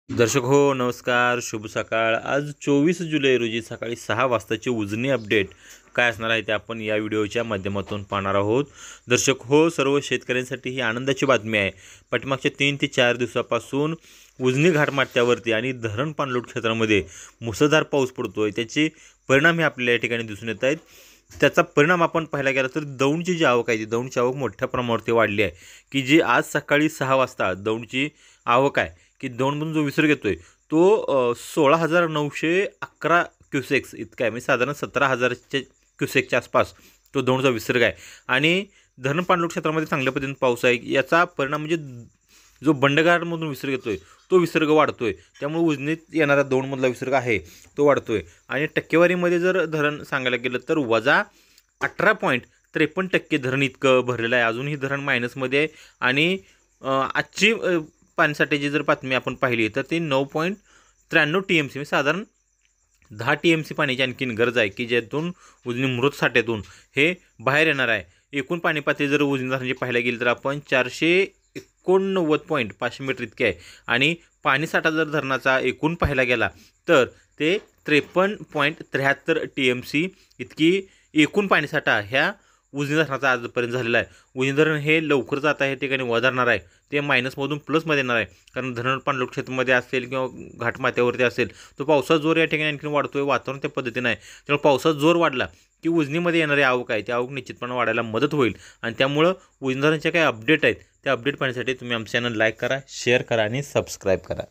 दर्शक हो नमस्कार, शुभ सकाळ। आज 24 जुलै रोजी सकाळी 6 वाजताची उजनी अपडेट काय असणार आहे ते आपण या व्हिडिओच्या माध्यमातून पाहणार आहोत। दर्शक हो, सर्व शेतकऱ्यांसाठी ही आनंदाची बातमी आहे। पाठीमागच्या 3 ते 4 दिवसापासून उजनी घाटमाथ्यावरती आणि धरण पाणलोट क्षेत्रामध्ये मुसळधार पाऊस पडतोय, त्याचे परिणाम हे आपल्याला या ठिकाणी दिसून येत आहेत। त्याचा परिणाम आपण पाहायला गेला तर दौंडची जी आवक आहे ती दौंडची आवक मोठ्या प्रमाणावरती वाढली आहे, की जी आज सकाळी 6 वाजता दौंडची आवक आहे की दौंडमधून जो विसर्ग येतोय तो 16,911 क्युसेक्स इतका आहे, म्हणजे साधारण 17,000च्या क्युसेकच्या आसपास तो दौंडचा विसर्ग आहे। आणि धरण पाणलोट क्षेत्रामध्ये चांगल्या पद्धतीने पाऊस आहे, याचा परिणाम म्हणजे जो बंडघाटमधून विसर्ग येतोय तो विसर्ग वाढतोय, त्यामुळे उजनीत येणारा दौंडमधला विसर्ग आहे तो वाढतोय। आणि टक्केवारीमध्ये जर धरण सांगायला गेलं तर वजा 18.53% धरण इतकं भरलेलं आहे। अजूनही धरण मायनसमध्ये आहे आणि आजची पाणसाठ्याची जर बातमी आपण पाहिली तर ते 9.93 TMC, म्हणजे साधारण 10 TMC पाण्याची आणखीन गरज आहे, की ज्यातून उजनी मृत साठ्यातून हे बाहेर येणार आहे। एकूण पाणी पातळी जर उजनी धरणाची पाहायला गेली तर आपण 489.5 मीटर इतके आहे। आणि पाणीसाठा जर धरणाचा एकूण पाहायला गेला तर ते 53.73 TMC इतकी एकूण पाणीसाठा ह्या उजनी धरणाचा आजपर्यंत झालेला आहे। उजनी धरण हे लवकरच आता या ठिकाणी वधारणार आहे, ते मायनसमधून प्लसमध्ये येणार आहे, कारण धरण पाणलोट क्षेत्रामध्ये असेल किंवा घाटमाथ्यावरती असेल तो पावसाचा जोर या ठिकाणी आणखी वाढतोय, वातावरण त्या पद्धतीने आहे। त्यामुळे पावसाचा जोर वाढला की उजनीमध्ये येणारी आवक आहे ती आवक निश्चितपणे वाढायला मदत होईल। आणि त्यामुळं उजनी धरणाचे काही अपडेट आहेत त्या अपडेट पाहण्यासाठी तुम्ही आमचं चॅनल लाईक करा, शेअर करा आणि सबस्क्राईब करा।